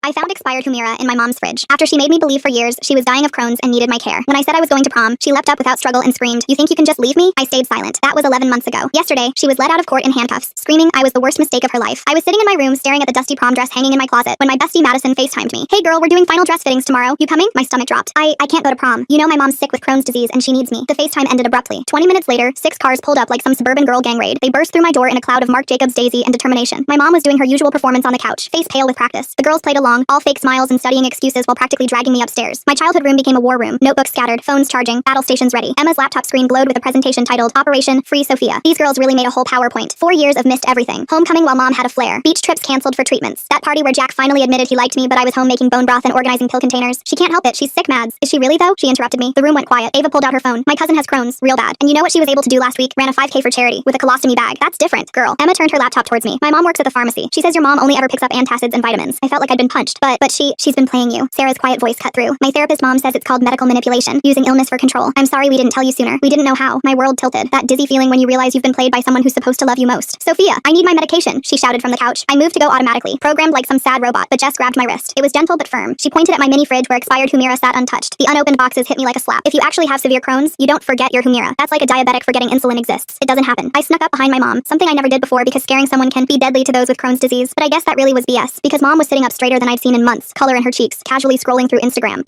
I found expired Humira in my mom's fridge after she made me believe for years she was dying of Crohn's and needed my care. When I said I was going to prom, she leapt up without struggle and screamed, "You think you can just leave me?" I stayed silent. That was 11 months ago. Yesterday, she was led out of court in handcuffs, screaming I was the worst mistake of her life. I was sitting in my room staring at the dusty prom dress hanging in my closet when my bestie Madison FaceTimed me. "Hey girl, we're doing final dress fittings tomorrow. You coming?" My stomach dropped. I can't go to prom. You know my mom's sick with Crohn's disease and she needs me. The FaceTime ended abruptly. 20 minutes later, 6 cars pulled up like some suburban girl gang raid. They burst through my door in a cloud of Marc Jacobs Daisy and determination. My mom was doing her usual performance on the couch, face pale with practice. The girls played along, all fake smiles and studying excuses while practically dragging me upstairs. My childhood room became a war room, notebooks scattered, phones charging, battle stations ready. Emma's laptop screen glowed with a presentation titled Operation Free Sophia. These girls really made a whole PowerPoint. 4 years of missed everything. Homecoming while mom had a flare. Beach trips canceled for treatments. That party where Jack finally admitted he liked me but I was home making bone broth and organizing pill containers. She can't help it, she's sick mads. Is she really though? She interrupted me. The room went quiet. Ava pulled out her phone. My cousin has Crohn's, real bad. And you know what she was able to do last week? Ran a 5K for charity with a colostomy bag. That's different, girl. Emma turned her laptop towards me. My mom works at the pharmacy. She says your mom only ever picks up antacids and vitamins. I felt like I'd been punched. But she's been playing you. Sarah's quiet voice cut through. My therapist mom says it's called medical manipulation, using illness for control. I'm sorry we didn't tell you sooner. We didn't know how. My world tilted. That dizzy feeling when you realize you've been played by someone who's supposed to love you most. "Sophia, I need my medication," she shouted from the couch. I moved to go automatically, programmed like some sad robot, but Jess grabbed my wrist. It was gentle but firm. She pointed at my mini fridge where expired Humira sat untouched. The unopened boxes hit me like a slap. If you actually have severe Crohn's, you don't forget your Humira. That's like a diabetic forgetting insulin exists. It doesn't happen. I snuck up behind my mom, something I never did before because scaring someone can be deadly to those with Crohn's disease. But I guess that really was BS, because mom was sitting up straighter than I'd seen in months, color in her cheeks, casually scrolling through Instagram.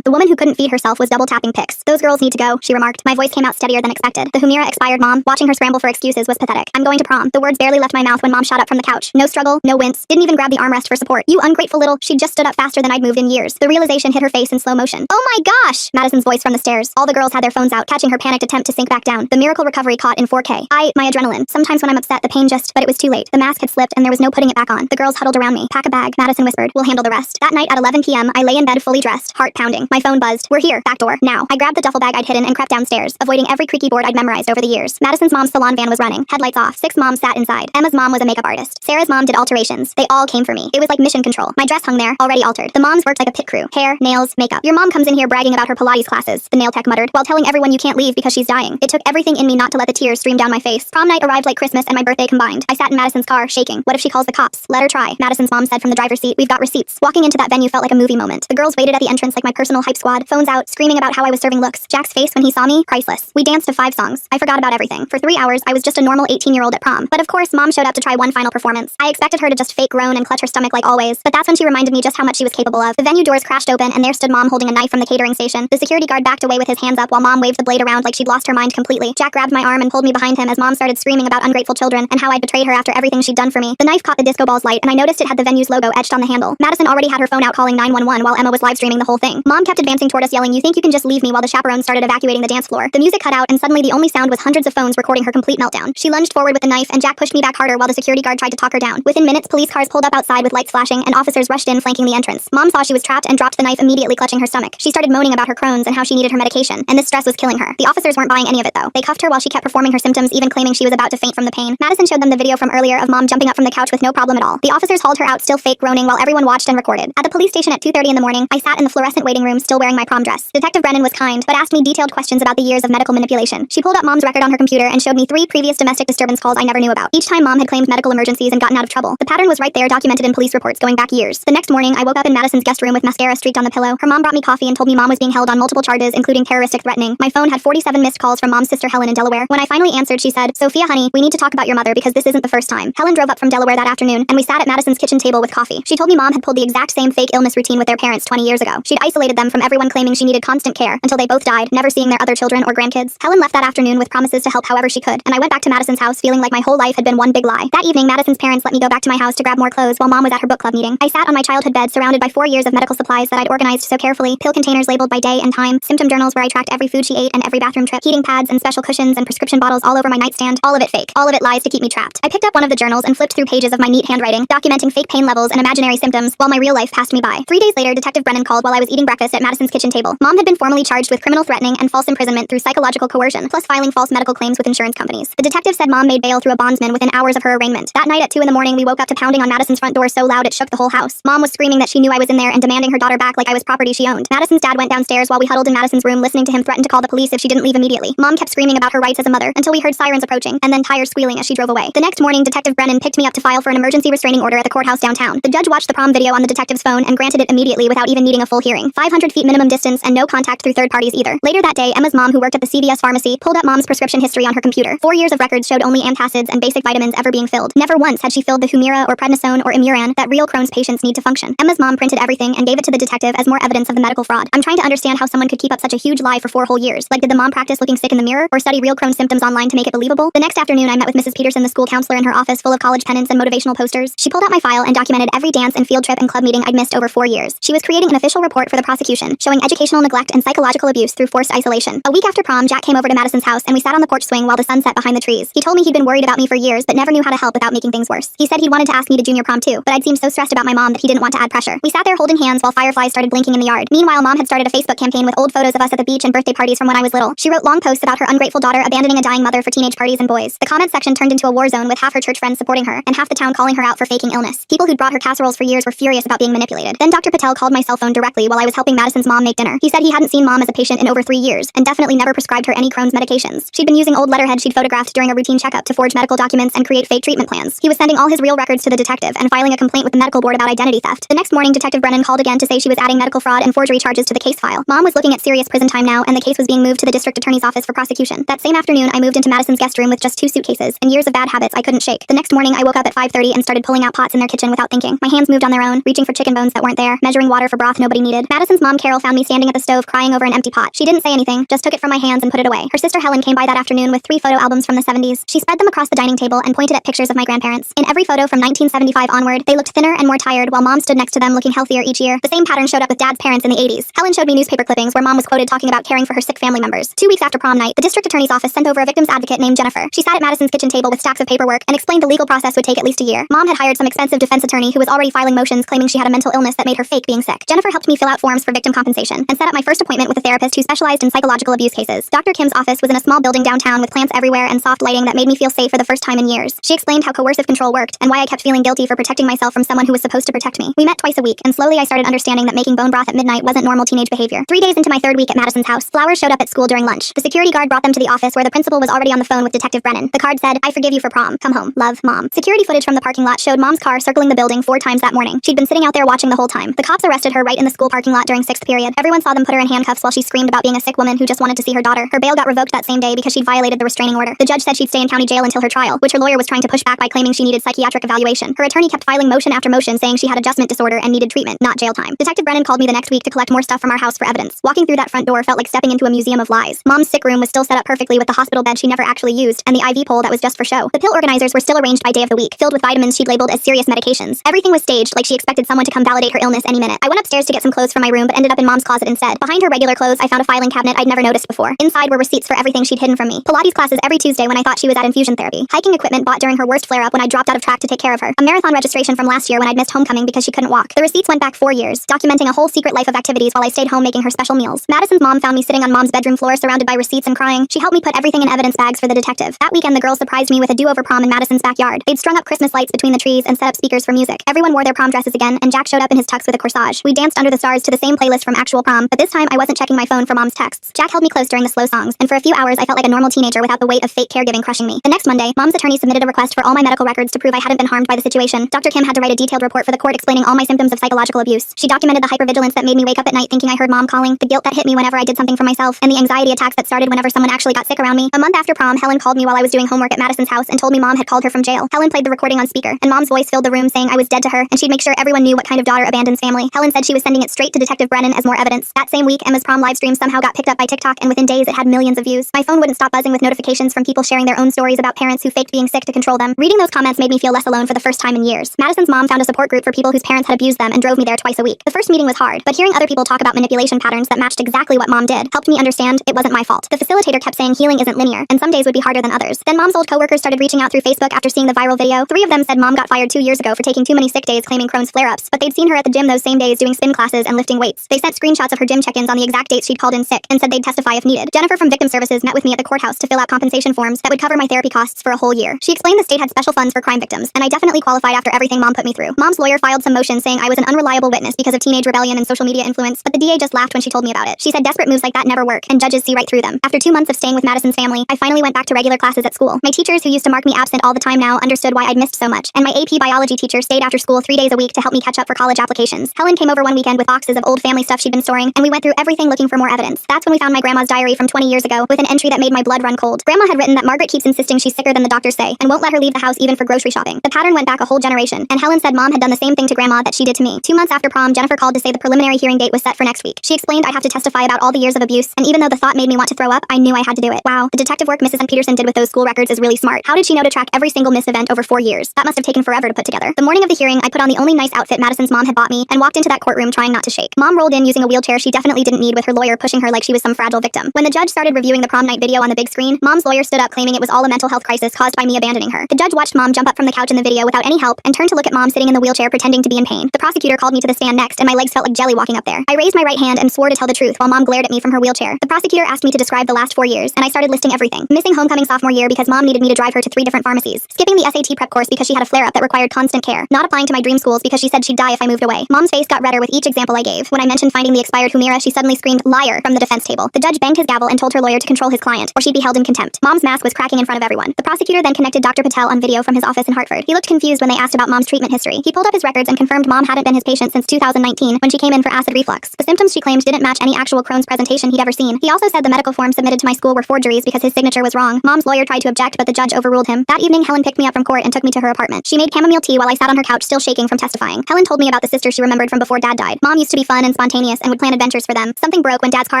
The woman who couldn't feed herself was double tapping pics. "Those girls need to go," she remarked. My voice came out steadier than expected. The Humira expired mom, watching her scramble for excuses, was pathetic. "I'm going to prom." The words barely left my mouth when mom shot up from the couch. No struggle, no wince, didn't even grab the armrest for support. "You ungrateful little..." She just stood up faster than I'd moved in years. The realization hit her face in slow motion. "Oh my gosh!" Madison's voice from the stairs. All the girls had their phones out, catching her panicked attempt to sink back down. The miracle recovery caught in 4K. My adrenaline. Sometimes when I'm upset, the pain but it was too late. The mask had slipped and there was no putting it back on. The girls huddled around me. "Pack a bag," Madison whispered. "We'll handle the rest." That night at 11 p.m., I lay in bed fully dressed, heart pounding. My phone buzzed. "We're here. Back door. Now." I grabbed the duffel bag I'd hidden and crept downstairs, avoiding every creaky board I'd memorized over the years. Madison's mom's salon van was running, headlights off. 6 moms sat inside. Emma's mom was a makeup artist. Sarah's mom did alterations. They all came for me. It was like mission control. My dress hung there, already altered. The moms worked like a pit crew. Hair, nails, makeup. "Your mom comes in here bragging about her Pilates classes," the nail tech muttered, while telling everyone you can't leave because she's dying. It took everything in me not to let the tears stream down my face. Prom night arrived like Christmas and my birthday combined. I sat in Madison's car, shaking. "What if she calls the cops?" "Let her try," Madison's mom said from the driver's seat. "We've got receipts." Walking into that venue felt like a movie moment. The girls waited at the entrance like my personal hype squad, phones out, screaming about how I was serving looks. Jack's face when he saw me, priceless. We danced to 5 songs. I forgot about everything. For 3 hours, I was just a normal 18-year-old at prom. But of course, mom showed up to try one final performance. I expected her to just fake groan and clutch her stomach like always, but that's when she reminded me just how much she was capable of. The venue doors crashed open and there stood mom holding a knife from the catering station. The security guard backed away with his hands up while mom waved the blade around like she'd lost her mind completely. Jack grabbed my arm and pulled me behind him as mom started screaming about ungrateful children and how I'd betrayed her after everything she'd done for me. The knife caught the disco ball's light and I noticed it had the venue's logo etched on the handle. Madison already had her phone out calling 911 while Emma was live streaming the whole thing. Mom kept advancing toward us yelling, "You think you can just leave me," while the chaperones started evacuating the dance floor. The music cut out and suddenly the only sound was hundreds of phones recording her complete meltdown. She lunged forward with the knife and Jack pushed me back harder while the security guard tried to talk her down. Within minutes, police cars pulled up outside with lights flashing and officers rushed in flanking the entrance. Mom saw she was trapped and dropped the knife immediately, clutching her stomach. She started moaning about her Crohn's and how she needed her medication, and this stress was killing her. The officers weren't buying any of it though. They cuffed her while she kept performing her symptoms, even claiming she was about to faint from the pain. Madison showed them the video from earlier of mom jumping up from the couch with no problem at all. The officers hauled her out still fake groaning while everyone watched and recorded. At the police station at 2:30 in the morning, I sat in the fluorescent waiting room still wearing my prom dress. Detective Brennan was kind, but asked me detailed questions about the years of medical manipulation. She pulled up mom's record on her computer and showed me 3 previous domestic disturbance calls I never knew about. Each time mom had claimed medical emergencies and gotten out of trouble. The pattern was right there, documented in police reports going back years. The next morning, I woke up in Madison's guest room with mascara streaked on the pillow. Her mom brought me coffee and told me mom was being held on multiple charges, including terroristic threatening. My phone had 47 missed calls from mom's sister Helen in Delaware. When I finally answered, she said, "Sophia, honey, we need to talk about your mother because this isn't the first time." Helen drove up from Delaware that afternoon, and we sat at Madison's kitchen table with coffee. She told me mom had pulled the exact same fake illness routine with their parents 20 years ago. She'd isolated them from everyone claiming she needed constant care until they both died, never seeing their other children or grandkids. Helen left that afternoon with promises to help however she could, and I went back to Madison's house feeling like my whole life had been one big lie. That evening, Madison's parents let me go back to my house to grab more clothes while mom was at her book club meeting. I sat on my childhood bed surrounded by 4 years of medical supplies that I'd organized so carefully, pill containers labeled by day and time, symptom journals where I tracked every food she ate and every bathroom trip, heating pads and special cushions and prescription bottles all over my nightstand. All of it fake. All of it lies to keep me trapped. I picked up one of the journals and flipped through pages of my neat handwriting, documenting fake pain levels and imaginary symptoms while my real life passed me by. 3 days later, Detective Brennan called while I was eating breakfast at Madison's kitchen table. Mom had been formally charged with criminal threatening and false imprisonment through psychological coercion, plus filing false medical claims with insurance companies. The detective said mom made bail through a bondsman within hours of her arraignment. That night at 2 in the morning, we woke up to pounding on Madison's front door so loud it shook the whole house. Mom was screaming that she knew I was in there and demanding her daughter back like I was property she owned. Madison's dad went downstairs while we huddled in Madison's room listening to him threaten to call the police if she didn't leave immediately. Mom kept screaming about her rights as a mother until we heard sirens approaching and then tires squealing as she drove away. The next morning, Detective Brennan picked me up to file for an emergency restraining order at the courthouse downtown. The judge watched the prom video video on the detective's phone and granted it immediately without even needing a full hearing. 500 feet minimum distance and no contact through third parties either. Later that day, Emma's mom, who worked at the CVS pharmacy, pulled up mom's prescription history on her computer. 4 years of records showed only antacids and basic vitamins ever being filled. Never once had she filled the Humira or prednisone or Imuran that real Crohn's patients need to function. Emma's mom printed everything and gave it to the detective as more evidence of the medical fraud. I'm trying to understand how someone could keep up such a huge lie for 4 whole years. Like, did the mom practice looking sick in the mirror or study real Crohn's symptoms online to make it believable? The next afternoon, I met with Mrs. Peterson, the school counselor, in her office full of college pennants and motivational posters. She pulled out my file and documented every dance and field trip and club meeting I'd missed over 4 years. She was creating an official report for the prosecution, showing educational neglect and psychological abuse through forced isolation. A week after prom, Jack came over to Madison's house and we sat on the porch swing while the sun set behind the trees. He told me he'd been worried about me for years but never knew how to help without making things worse. He said he wanted to ask me to junior prom too, but I'd seemed so stressed about my mom that he didn't want to add pressure. We sat there holding hands while fireflies started blinking in the yard. Meanwhile, mom had started a Facebook campaign with old photos of us at the beach and birthday parties from when I was little. She wrote long posts about her ungrateful daughter abandoning a dying mother for teenage parties and boys. The comment section turned into a war zone with half her church friends supporting her and half the town calling her out for faking illness. People who'd brought her casseroles for years were furious about being manipulated. Then Dr. Patel called my cell phone directly while I was helping Madison's mom make dinner. He said he hadn't seen mom as a patient in over 3 years and definitely never prescribed her any Crohn's medications. She'd been using old letterhead she'd photographed during a routine checkup to forge medical documents and create fake treatment plans. He was sending all his real records to the detective and filing a complaint with the medical board about identity theft. The next morning, Detective Brennan called again to say she was adding medical fraud and forgery charges to the case file. Mom was looking at serious prison time now, and the case was being moved to the district attorney's office for prosecution. That same afternoon, I moved into Madison's guest room with just 2 suitcases and years of bad habits I couldn't shake. The next morning, I woke up at 5:30 and started pulling out pots in their kitchen without thinking. My hands moved on their own, reaching for chicken bones that weren't there, measuring water for broth nobody needed. Madison's mom, Carol, found me standing at the stove crying over an empty pot. She didn't say anything, just took it from my hands and put it away. Her sister Helen came by that afternoon with 3 photo albums from the 70s. She spread them across the dining table and pointed at pictures of my grandparents. In every photo from 1975 onward, they looked thinner and more tired while mom stood next to them looking healthier each year. The same pattern showed up with dad's parents in the 80s. Helen showed me newspaper clippings where mom was quoted talking about caring for her sick family members. 2 weeks after prom night, the district attorney's office sent over a victim's advocate named Jennifer. She sat at Madison's kitchen table with stacks of paperwork and explained the legal process would take at least a year. Mom had hired some expensive defense attorney who was already filing motions claiming she had a mental illness that made her fake being sick. Jennifer helped me fill out forms for victim compensation and set up my first appointment with a therapist who specialized in psychological abuse cases. Dr. Kim's office was in a small building downtown with plants everywhere and soft lighting that made me feel safe for the first time in years. She explained how coercive control worked and why I kept feeling guilty for protecting myself from someone who was supposed to protect me. We met twice a week, and slowly I started understanding that making bone broth at midnight wasn't normal teenage behavior. 3 days into my 3rd week at Madison's house, flowers showed up at school during lunch. The security guard brought them to the office where the principal was already on the phone with Detective Brennan. The card said, "I forgive you for prom. Come home. Love, Mom." Security footage from the parking lot showed mom's car circling the building 4 times that morning. She'd been sitting out there watching the whole time. The cops arrested her right in the school parking lot during 6th period. Everyone saw them put her in handcuffs while she screamed about being a sick woman who just wanted to see her daughter. Her bail got revoked that same day because she'd violated the restraining order. The judge said she'd stay in county jail until her trial, which her lawyer was trying to push back by claiming she needed psychiatric evaluation. Her attorney kept filing motion after motion saying she had adjustment disorder and needed treatment, not jail time. Detective Brennan called me the next week to collect more stuff from our house for evidence. Walking through that front door felt like stepping into a museum of lies. Mom's sick room was still set up perfectly with the hospital bed she never actually used and the IV pole that was just for show. The pill organizers were still arranged by day of the week, filled with vitamins she'd labeled as serious medications. Everything was staged like she expected someone to come validate her illness any minute. I went upstairs to get some clothes from my room but ended up in mom's closet instead. Behind her regular clothes, I found a filing cabinet I'd never noticed before. Inside were receipts for everything she'd hidden from me. Pilates classes every Tuesday when I thought she was at infusion therapy. Hiking equipment bought during her worst flare-up when I dropped out of track to take care of her. A marathon registration from last year when I'd missed homecoming because she couldn't walk. The receipts went back 4 years, documenting a whole secret life of activities while I stayed home making her special meals. Madison's mom found me sitting on mom's bedroom floor surrounded by receipts and crying. She helped me put everything in evidence bags for the detective. That weekend, the girls surprised me with a do-over prom in Madison's backyard. They'd strung up Christmas lights between the trees and set up speakers for music. Everyone wore their prom dresses again, and Jack showed up in his tux with a corsage. We danced under the stars to the same playlist from actual prom, but this time I wasn't checking my phone for mom's texts. Jack held me close during the slow songs, and for a few hours I felt like a normal teenager without the weight of fake caregiving crushing me. The next Monday, mom's attorney submitted a request for all my medical records to prove I hadn't been harmed by the situation. Dr. Kim had to write a detailed report for the court explaining all my symptoms of psychological abuse. She documented the hypervigilance that made me wake up at night thinking I heard mom calling, the guilt that hit me whenever I did something for myself, and the anxiety attacks that started whenever someone actually got sick around me. A month after prom, Helen called me while I was doing homework at Madison's house and told me mom had called her from jail. Helen played the recording on speaker, and mom's voice filled the room saying I was dead to her, and she'd make sure everyone knew what kind of daughter abandons family. Helen said she was sending it straight to Detective Brennan as more evidence. That same week, Emma's prom livestream somehow got picked up by TikTok, and within days it had millions of views. My phone wouldn't stop buzzing with notifications from people sharing their own stories about parents who faked being sick to control them. Reading those comments made me feel less alone for the first time in years. Madison's mom found a support group for people whose parents had abused them and drove me there twice a week. The first meeting was hard, but hearing other people talk about manipulation patterns that matched exactly what mom did helped me understand it wasn't my fault. The facilitator kept saying healing isn't linear, and some days would be harder than others. Then mom's old coworkers started reaching out through Facebook after seeing the viral video. 3 of them said mom got fired 2 years ago for taking too many sick days claiming Crohn's flare-ups, but they'd seen her at the gym those same days doing spin classes and lifting weights. They sent screenshots of her gym check-ins on the exact dates she'd called in sick and said they'd testify if needed. Jennifer from Victim Services met with me at the courthouse to fill out compensation forms that would cover my therapy costs for a whole year. She explained the state had special funds for crime victims, and I definitely qualified after everything mom put me through. Mom's lawyer filed some motion saying I was an unreliable witness because of teenage rebellion and social media influence, but the DA just laughed when she told me about it. She said desperate moves like that never work, and judges see right through them. After 2 months of staying with Madison's family, I finally went back to regular classes at school. My teachers, who used to mark me absent all the time now, understood why I'd missed so much, and my AP biology teacher stayed after school 3 days a week week to help me catch up for college applications. Helen came over one weekend with boxes of old family stuff she'd been storing, and we went through everything looking for more evidence. That's when we found my grandma's diary from 20 years ago, with an entry that made my blood run cold. Grandma had written that Margaret keeps insisting she's sicker than the doctors say, and won't let her leave the house even for grocery shopping. The pattern went back a whole generation, and Helen said Mom had done the same thing to Grandma that she did to me. 2 months after prom, Jennifer called to say the preliminary hearing date was set for next week. She explained I'd have to testify about all the years of abuse, and even though the thought made me want to throw up, I knew I had to do it. Wow, the detective work Mrs. Peterson did with those school records is really smart. How did she know to track every single missed event over 4 years? That must have taken forever to put together. The morning of the hearing, I put on the only nice outfit Madison's mom had bought me and walked into that courtroom trying not to shake. Mom rolled in using a wheelchair she definitely didn't need, with her lawyer pushing her like she was some fragile victim. When the judge started reviewing the prom night video on the big screen, Mom's lawyer stood up claiming it was all a mental health crisis caused by me abandoning her. The judge watched Mom jump up from the couch in the video without any help and turned to look at Mom sitting in the wheelchair pretending to be in pain. The prosecutor called me to the stand next, and my legs felt like jelly walking up there. I raised my right hand and swore to tell the truth while Mom glared at me from her wheelchair. The prosecutor asked me to describe the last 4 years, and I started listing everything. Missing homecoming sophomore year because Mom needed me to drive her to 3 different pharmacies. Skipping the SAT prep course because she had a flare-up that required constant care. Not applying to my dream schools because she said she'd die if I moved away. Mom's face got redder with each example I gave. When I mentioned finding the expired Humira, she suddenly screamed, "Liar," from the defense table. The judge banged his gavel and told her lawyer to control his client, or she'd be held in contempt. Mom's mask was cracking in front of everyone. The prosecutor then connected Dr. Patel on video from his office in Hartford. He looked confused when they asked about Mom's treatment history. He pulled up his records and confirmed Mom hadn't been his patient since 2019 when she came in for acid reflux. The symptoms she claimed didn't match any actual Crohn's presentation he'd ever seen. He also said the medical forms submitted to my school were forgeries because his signature was wrong. Mom's lawyer tried to object, but the judge overruled him. That evening, Helen picked me up from court and took me to her apartment. She made chamomile tea while I sat on her couch still shaking from testifying. Helen told me about the sister she remembered from before Dad died. Mom used to be fun and spontaneous and would plan adventures for them. Something broke when Dad's car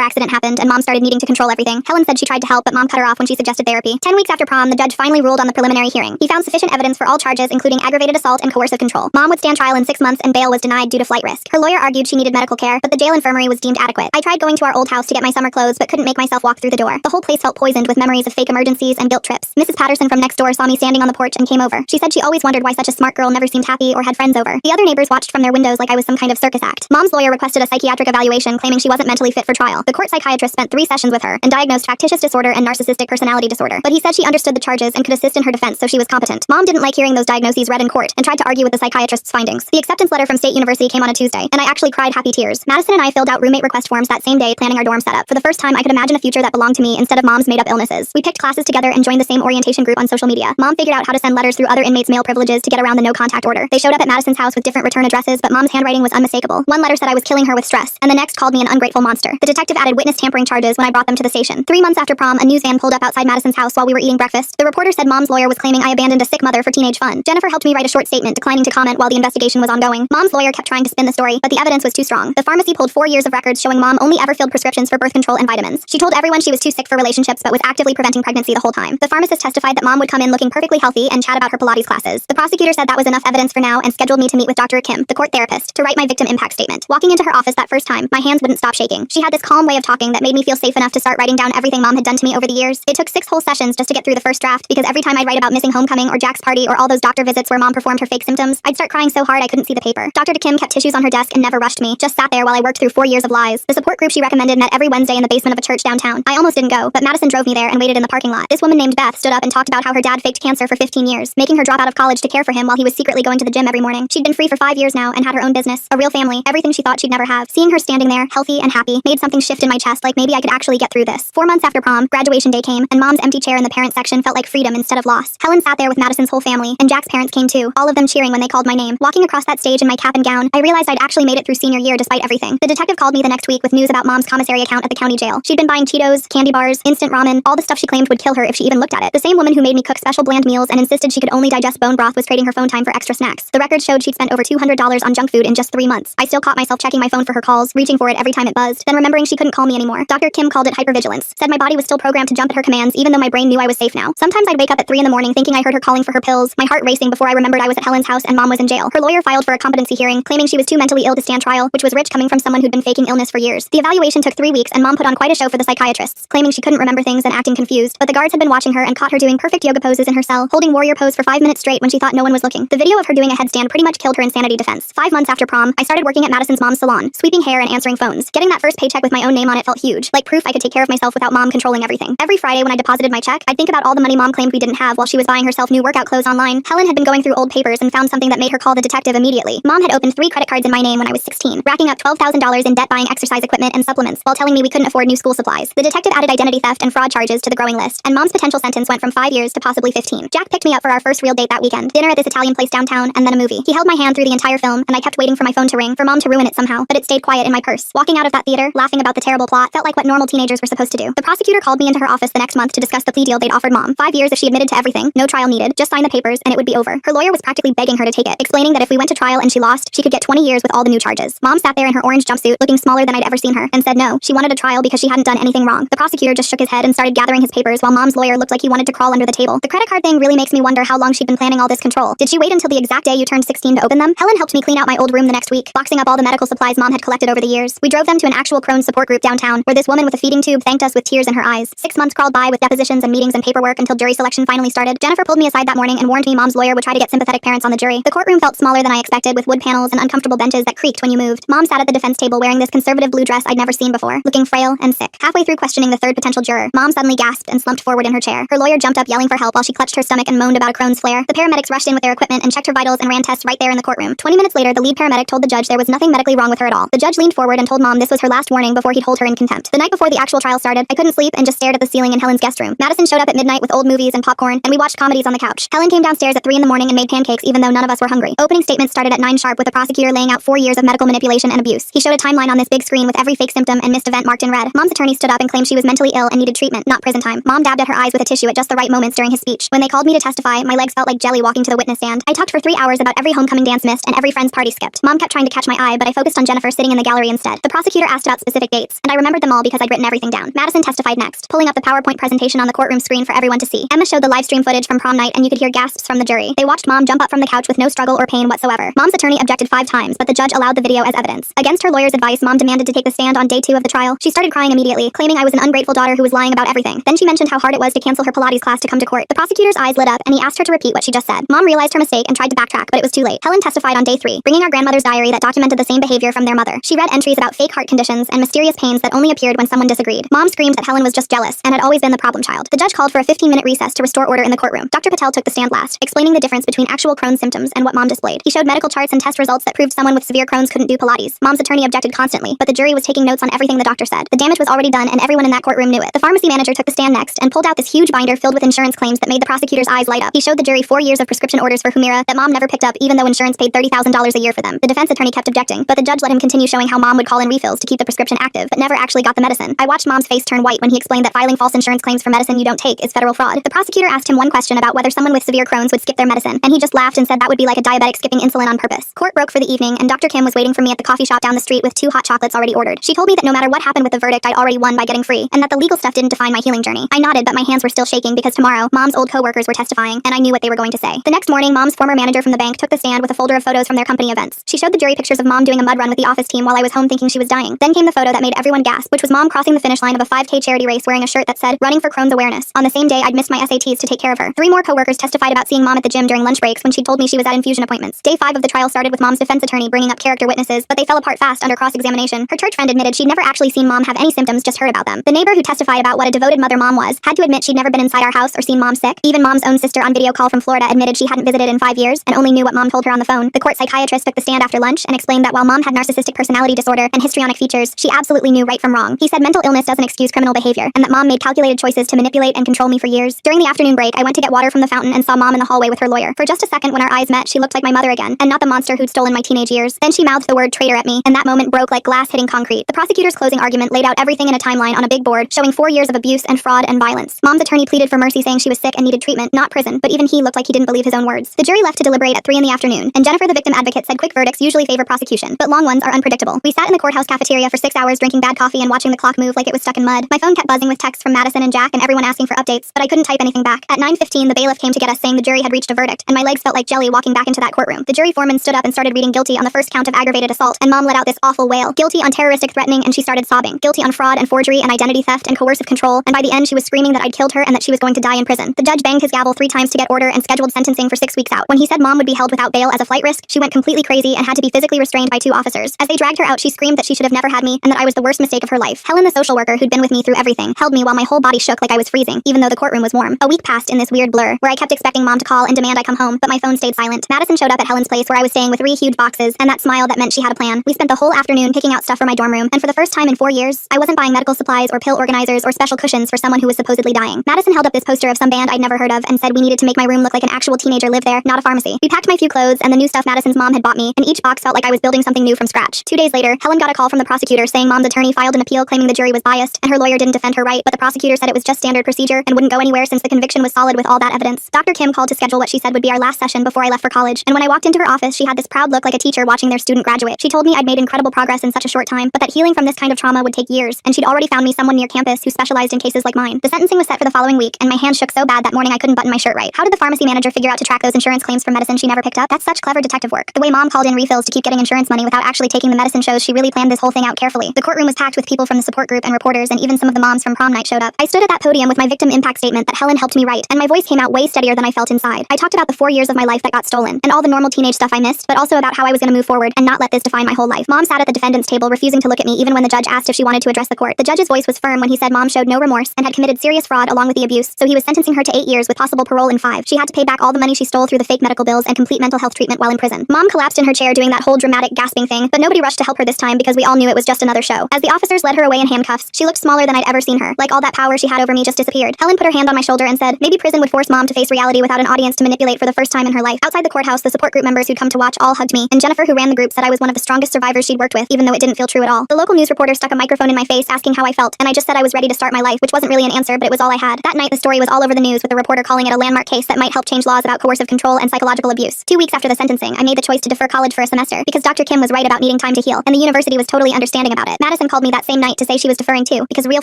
accident happened and Mom started needing to control everything. Helen said she tried to help, but Mom cut her off when she suggested therapy. 10 weeks after prom, the judge finally ruled on the preliminary hearing. He found sufficient evidence for all charges, including aggravated assault and coercive control. Mom would stand trial in 6 months and bail was denied due to flight risk. Her lawyer argued she needed medical care, but the jail infirmary was deemed adequate. I tried going to our old house to get my summer clothes, but couldn't make myself walk through the door. The whole place felt poisoned with memories of fake emergencies and guilt trips. Mrs. Patterson from next door saw me standing on the porch and came over. She said she always wondered why such a smart girl never seemed happy or had friends over. The other neighbors watched from their windows like I was some kind of circus act. Mom's lawyer requested a psychiatric evaluation, claiming she wasn't mentally fit for trial. The court psychiatrist spent 3 sessions with her and diagnosed factitious disorder and narcissistic personality disorder, but he said she understood the charges and could assist in her defense, so she was competent. Mom didn't like hearing those diagnoses read in court and tried to argue with the psychiatrist's findings. The acceptance letter from State University came on a Tuesday, and I actually cried happy tears. Madison and I filled out roommate request forms that same day, planning our dorm setup. For the first time, I could imagine a future that belonged to me instead of Mom's made-up illnesses. We picked classes together and joined the same orientation group on social media. Mom figured out how to send letters through other inmates' mail privileges to get around the no-contact order. They showed up at Madison's house with different return addresses, but Mom's handwriting was unmistakable. One letter said I was killing her with stress, and the next called me an ungrateful monster. The detective added witness tampering charges when I brought them to the station. 3 months after prom, a news van pulled up outside Madison's house while we were eating breakfast. The reporter said Mom's lawyer was claiming I abandoned a sick mother for teenage fun. Jennifer helped me write a short statement declining to comment while the investigation was ongoing. Mom's lawyer kept trying to spin the story, but the evidence was too strong. The pharmacy pulled 4 years of records showing Mom only ever filled prescriptions for birth control and vitamins. She told everyone she was too sick for relationships but was actively preventing pregnancy the whole time. The pharmacist testified that Mom would come in looking perfectly healthy and chat about her Pilates classes. The prosecutor said that was enough evidence for now and scheduled me to meet with Dr. Kim, the court therapist, to write my victim impact statement. Walking into her office that first time, my hands wouldn't stop shaking. She had this calm way of talking that made me feel safe enough to start writing down everything Mom had done to me over the years. It took 6 whole sessions just to get through the first draft because every time I'd write about missing homecoming or Jack's party or all those doctor visits where Mom performed her fake symptoms, I'd start crying so hard I couldn't see the paper. Dr. Kim kept tissues on her desk and never rushed me, just sat there while I worked through 4 years of lies. The support group she recommended met every Wednesday in the basement of a church downtown. I almost didn't go, but Madison drove me there and waited in the parking lot. This woman named Beth stood up and talked about how her dad faked cancer for 15 years, making her drop out of college to care for him while he was secretly going to the gym every morning. She'd been free for 5 years now and had her own business, a real family, everything she thought she'd never have. Seeing her standing there, healthy and happy, made something shift in my chest, like maybe I could actually get through this. 4 months after prom, graduation day came, and Mom's empty chair in the parent section felt like freedom instead of loss. Helen sat there with Madison's whole family, and Jack's parents came too, all of them cheering when they called my name. Walking across that stage in my cap and gown, I realized I'd actually made it through senior year despite everything. The detective called me the next week with news about Mom's commissary account at the county jail. She'd been buying Cheetos, candy bars, instant ramen, all the stuff she claimed would kill her if she even looked at it. The same woman who made me cook special bland meals and insisted she could only digest bone broth was trading her phone time for extra snacks. The record showed she'd spent over $200 on junk food in just 3 months. I still caught myself checking my phone for her calls, reaching for it every time it buzzed, then remembering she couldn't call me anymore. Dr. Kim called it hypervigilance, said my body was still programmed to jump at her commands even though my brain knew I was safe now. Sometimes I'd wake up at 3 in the morning thinking I heard her calling for her pills, my heart racing before I remembered I was at Helen's house and Mom was in jail. Her lawyer filed for a competency hearing, claiming she was too mentally ill to stand trial, which was rich coming from someone who'd been faking illness for years. The evaluation took 3 weeks and Mom put on quite a show for the psychiatrists, claiming she couldn't remember things and acting confused, but the guards had been watching her and caught her doing perfect yoga poses in her cell, holding warrior pose for 5 minutes straight when she thought no one was looking. The video of her doing a headstand pretty much killed her insanity defense. 5 months after prom, I started working at Madison's mom's salon, sweeping hair and answering phones. Getting that first paycheck with my own name on it felt huge, like proof I could take care of myself without Mom controlling everything. Every Friday when I deposited my check, I'd think about all the money Mom claimed we didn't have while she was buying herself new workout clothes online. Helen had been going through old papers and found something that made her call the detective immediately. Mom had opened 3 credit cards in my name when I was 16, racking up $12,000 in debt buying exercise equipment and supplements while telling me we couldn't afford new school supplies. The detective added identity theft and fraud charges to the growing list, and Mom's potential sentence went from 5 years to possibly 15. Jack picked me up for our first real date that weekend, dinner at this Italian place downtown, and then a movie. He held me my hand through the entire film, and I kept waiting for my phone to ring, for Mom to ruin it somehow, but it stayed quiet in my purse. Walking out of that theater, laughing about the terrible plot, felt like what normal teenagers were supposed to do. The prosecutor called me into her office the next month to discuss the plea deal they'd offered Mom. 5 years if she admitted to everything, no trial needed, just sign the papers, and it would be over. Her lawyer was practically begging her to take it, explaining that if we went to trial and she lost, she could get 20 years with all the new charges. Mom sat there in her orange jumpsuit, looking smaller than I'd ever seen her, and said no, she wanted a trial because she hadn't done anything wrong. The prosecutor just shook his head and started gathering his papers while Mom's lawyer looked like he wanted to crawl under the table. The credit card thing really makes me wonder how long she'd been planning all this control. Did she wait until the exact day you turned 16 to open them? Helen helped me clean out my old room the next week, boxing up all the medical supplies Mom had collected over the years. We drove them to an actual Crohn's support group downtown, where this woman with a feeding tube thanked us with tears in her eyes. 6 months crawled by with depositions and meetings and paperwork until jury selection finally started. Jennifer pulled me aside that morning and warned me Mom's lawyer would try to get sympathetic parents on the jury. The courtroom felt smaller than I expected, with wood panels and uncomfortable benches that creaked when you moved. Mom sat at the defense table wearing this conservative blue dress I'd never seen before, looking frail and sick. Halfway through questioning the third potential juror, Mom suddenly gasped and slumped forward in her chair. Her lawyer jumped up yelling for help while she clutched her stomach and moaned about a Crohn's flare. The paramedics rushed in with their equipment and checked her vitals and ran tests right there in the courtroom. 20 minutes later, the lead paramedic told the judge there was nothing medically wrong with her at all. The judge leaned forward and told Mom this was her last warning before he'd hold her in contempt. The night before the actual trial started, I couldn't sleep and just stared at the ceiling in Helen's guest room. Madison showed up at midnight with old movies and popcorn, and we watched comedies on the couch. Helen came downstairs at 3 in the morning and made pancakes even though none of us were hungry. Opening statements started at 9 sharp with the prosecutor laying out 4 years of medical manipulation and abuse. He showed a timeline on this big screen with every fake symptom and missed event marked in red. Mom's attorney stood up and claimed she was mentally ill and needed treatment, not prison time. Mom dabbed at her eyes with a tissue at just the right moments during his speech. When they called me to testify, my legs felt like jelly walking to the witness stand. I talked for 3 hours about every homecoming dance missed and every friend's party skipped. Mom kept trying to catch my eye, but I focused on Jennifer sitting in the gallery instead. The prosecutor asked about specific dates, and I remembered them all because I'd written everything down. Madison testified next, pulling up the PowerPoint presentation on the courtroom screen for everyone to see. Emma showed the live stream footage from prom night, and you could hear gasps from the jury. They watched Mom jump up from the couch with no struggle or pain whatsoever. Mom's attorney objected 5 times, but the judge allowed the video as evidence. Against her lawyer's advice, Mom demanded to take the stand on day 2 of the trial. She started crying immediately, claiming I was an ungrateful daughter who was lying about everything. Then she mentioned how hard it was to cancel her Pilates class to come to court. The prosecutor's eyes lit up, and he asked her to repeat what she just said. Mom realized her mistake and tried to backtrack, but it was too late. Helen testified on day 3, bringing our grandmother's diary that documented the same behavior from their mother. She read entries about fake heart conditions and mysterious pains that only appeared when someone disagreed. Mom screamed that Helen was just jealous and had always been the problem child. The judge called for a 15-minute recess to restore order in the courtroom. Dr. Patel took the stand last, explaining the difference between actual Crohn's symptoms and what Mom displayed. He showed medical charts and test results that proved someone with severe Crohn's couldn't do Pilates. Mom's attorney objected constantly, but the jury was taking notes on everything the doctor said. The damage was already done, and everyone in that courtroom knew it. The pharmacy manager took the stand next and pulled out this huge binder filled with insurance claims that made the prosecutor's eyes light up. He showed the jury 4 years of prescription orders for Humira that Mom never picked up even though insurance paid $30,000 a year for them. The defense attorney kept objecting, but the judge let him continue showing how Mom would call in refills to keep the prescription active, but never actually got the medicine. I watched Mom's face turn white when he explained that filing false insurance claims for medicine you don't take is federal fraud. The prosecutor asked him one question about whether someone with severe Crohn's would skip their medicine, and he just laughed and said that would be like a diabetic skipping insulin on purpose. Court broke for the evening, and Dr. Kim was waiting for me at the coffee shop down the street with 2 hot chocolates already ordered. She told me that no matter what happened with the verdict, I'd already won by getting free, and that the legal stuff didn't define my healing journey. I nodded, but my hands were still shaking because tomorrow, Mom's old coworkers were testifying, and I knew what they were going to say. The next morning, Mom's former manager from the bank took the stand with a folder of photos from their company events. She showed the jury pictures of Mom doing a mud run with the office team while I was home thinking she was dying. Then came the photo that made everyone gasp, which was Mom crossing the finish line of a 5K charity race wearing a shirt that said, "Running for Crohn's Awareness." On the same day, I'd missed my SATs to take care of her. 3 more coworkers testified about seeing Mom at the gym during lunch breaks when she told me she was at infusion appointments. Day 5 of the trial started with Mom's defense attorney bringing up character witnesses, but they fell apart fast under cross-examination. Her church friend admitted she'd never actually seen Mom have any symptoms, just heard about them. The neighbor who testified about what a devoted mother Mom was had to admit she'd never been inside our house or seen Mom sick. Even Mom's own sister on video call from Florida admitted she hadn't visited in 5 years and only knew what Mom told her on the phone. The court psychiatrist took the stand after lunch and explained that while Mom had narcissistic personality disorder and histrionic features, she absolutely knew right from wrong. He said mental illness doesn't excuse criminal behavior, and that Mom made calculated choices to manipulate and control me for years. During the afternoon break, I went to get water from the fountain and saw Mom in the hallway with her lawyer. For just a second when our eyes met, she looked like my mother again, and not the monster who'd stolen my teenage years. Then she mouthed the word traitor at me, and that moment broke like glass hitting concrete. The prosecutor's closing argument laid out everything in a timeline on a big board, showing 4 years of abuse and fraud and violence. Mom's attorney pleaded for mercy, saying she was sick and needed treatment, not prison, but even he looked like he didn't believe his own words. The jury left to deliberate at 3 in the afternoon, and Jennifer, the victim advocate, said quick verdicts usually favor prosecution, but long ones are unpredictable. We sat in the courthouse cafeteria for 6 hours drinking bad coffee and watching the clock move like it was stuck in mud. My phone kept buzzing with texts from Madison and Jack and everyone asking for updates, but I couldn't type anything back. At 9:15, the bailiff came to get us, saying the jury had reached a verdict, and my legs felt like jelly walking back into that courtroom. The jury foreman stood up and started reading guilty on the first count of aggravated assault, and Mom let out this awful wail. Guilty on terroristic threatening, and she started sobbing. Guilty on fraud and forgery and identity theft and coercive control, and by the end she was screaming that I'd killed her and that she was going to die in prison. The judge banged his gavel 3 times to get order and scheduled sentencing for 6 weeks out. When he said Mom would be held without bail as a flight risk, she went completely crazy and had to be physically restrained by 2 officers. As they dragged her out, she screamed that she should have never had me and that I was the worst mistake of her life. Helen, the social worker who'd been with me through everything, held me while my whole body shook like I was freezing, even though the courtroom was warm. A week passed in this weird blur, where I kept expecting Mom to call and demand I come home, but my phone stayed silent. Madison showed up at Helen's place where I was staying with 3 huge boxes, and that smile that meant she had a plan. We spent the whole afternoon picking out stuff for my dorm room, and for the first time in 4 years, I wasn't buying medical supplies or pill organizers or special cushions for someone who was supposedly dying. Madison held up this poster of some band I'd never heard of and said we needed to make my room look like an actual teenager lived there, not a pharmacy. We packed my few clothes clothes, and the new stuff Madison's mom had bought me, and each box felt like I was building something new from scratch. 2 days later, Helen got a call from the prosecutor saying Mom's attorney filed an appeal claiming the jury was biased, and her lawyer didn't defend her right, but the prosecutor said it was just standard procedure and wouldn't go anywhere since the conviction was solid with all that evidence. Dr. Kim called to schedule what she said would be our last session before I left for college, and when I walked into her office, she had this proud look like a teacher watching their student graduate. She told me I'd made incredible progress in such a short time, but that healing from this kind of trauma would take years, and she'd already found me someone near campus who specialized in cases like mine. The sentencing was set for the following week, and my hands shook so bad that morning I couldn't button my shirt right. How did the pharmacy manager figure out to track those insurance claims for medicine she never picked up? That's such clever detective work. The way Mom called in refills to keep getting insurance money without actually taking the medicine shows she really planned this whole thing out carefully. The courtroom was packed with people from the support group and reporters, and even some of the moms from prom night showed up. I stood at that podium with my victim impact statement that Helen helped me write, and my voice came out way steadier than I felt inside. I talked about the 4 years of my life that got stolen, and all the normal teenage stuff I missed, but also about how I was going to move forward and not let this define my whole life. Mom sat at the defendant's table refusing to look at me even when the judge asked if she wanted to address the court. The judge's voice was firm when he said Mom showed no remorse and had committed serious fraud along with the abuse, so he was sentencing her to 8 years with possible parole in 5. She had to pay back all the money she stole through the fake medical bills and complete mental health treatment while in prison. Mom collapsed in her chair doing that whole dramatic gasping thing, but nobody rushed to help her this time because we all knew it was just another show. As the officers led her away in handcuffs, she looked smaller than I'd ever seen her, like all that power she had over me just disappeared. Helen put her hand on my shoulder and said, maybe prison would force Mom to face reality without an audience to manipulate for the first time in her life. Outside the courthouse, the support group members who'd come to watch all hugged me, and Jennifer, who ran the group, said I was one of the strongest survivors she'd worked with, even though it didn't feel true at all. The local news reporter stuck a microphone in my face asking how I felt, and I just said I was ready to start my life, which wasn't really an answer, but it was all I had. That night, the story was all over the news, with the reporter calling it a landmark case that might help change laws about coercive control and psychological abuse. 2 weeks after the sentencing, I made the choice to defer college for a semester, because Dr. Kim was right about needing time to heal, and the university was totally understanding about it. Madison called me that same night to say she was deferring too, because real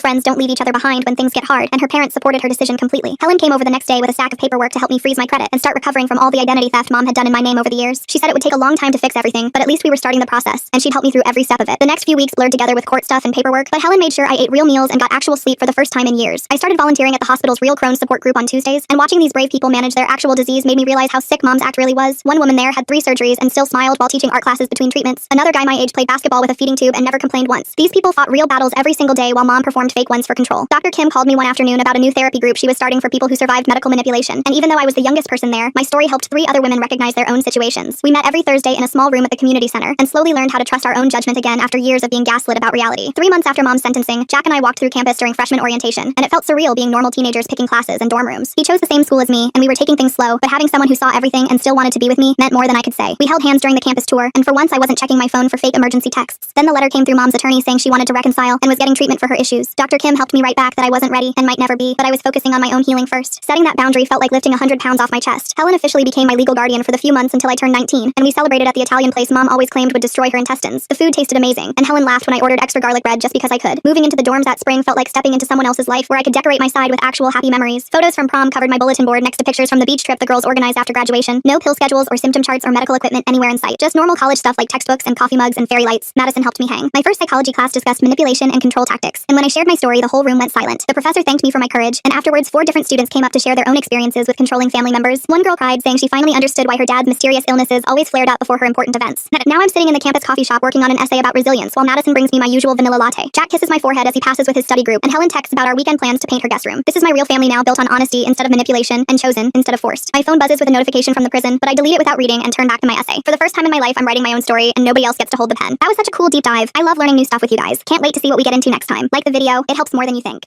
friends don't leave each other behind when things get hard, and her parents supported her decision completely. Helen came over the next day with a stack of paperwork to help me freeze my credit and start recovering from all the identity theft Mom had done in my name over the years. She said it would take a long time to fix everything, but at least we were starting the process, and she'd help me through every step of it. The next few weeks blurred together with court stuff and paperwork, but Helen made sure I ate real meals and got actual sleep for the first time in years. I started volunteering at the hospital's Real Crohn's support group on Tuesdays, and watching these brave people manage their actual disease made me realize how sick Mom's act really was. One woman there had 3 surgeries and still smiled while teaching art classes between treatments. Another guy my age played basketball with a feeding tube and never complained once. These people fought real battles every single day while Mom performed fake ones for control. Dr. Kim called me one afternoon about a new therapy group she was starting for people who survived medical manipulation, and even though I was the youngest person there, my story helped 3 other women recognize their own situations. We met every Thursday in a small room at the community center, and slowly learned how to trust our own judgment again after years of being gaslit about reality. 3 months after Mom's sentencing, Jack and I walked through campus during freshman orientation, and it felt surreal being normal teenagers picking classes and dorm rooms. He chose the same school as me, and we were taking things slow, but having someone who saw everything and still wanted to be with me meant more than I could say. We held hands during the campus tour, and for once I wasn't checking my phone for fake emergency texts. Then the letter came through Mom's attorney saying she wanted to reconcile and was getting treatment for her issues. Dr. Kim helped me write back that I wasn't ready and might never be, but I was focusing on my own healing first. Setting that boundary felt like lifting 100 pounds off my chest. Helen officially became my legal guardian for the few months until I turned 19, and we celebrated at the Italian place Mom always claimed would destroy her intestines. The food tasted amazing, and Helen laughed when I ordered extra garlic bread just because I could. Moving into the dorms that spring felt like stepping into someone else's life where I could decorate my side with actual happy memories. Photos from prom covered my bulletin board next to pictures from the beach trip the girls organized after graduation. No pill schedules or symptom charts or medical equipment anywhere in sight. Just normal college stuff like textbooks and coffee mugs and fairy lights. Madison helped me hang. My first psychology class discussed manipulation and control tactics, and when I shared my story, the whole room went silent. The professor thanked me for my courage, and afterwards 4 different students came up to share their own experiences with controlling family members. One girl cried, saying she finally understood why her dad's mysterious illnesses always flared up before her important events. Now I'm sitting in the campus coffee shop working on an essay about resilience, while Madison brings me my usual vanilla latte. Jack kisses my forehead as he passes with his study group, and Helen texts about our weekend plans to paint her guest room. This is my real family now, built on honesty instead of manipulation, and chosen instead of forced. My phone buzzes with a notification from the prison, but I delete it without reading and turn back to my essay. For the first time in my life, I'm writing my own story, and nobody else gets to hold the pen. That was such a cool deep dive. I love learning new stuff with you guys. Can't wait to see what we get into next time. Like the video, it helps more than you think.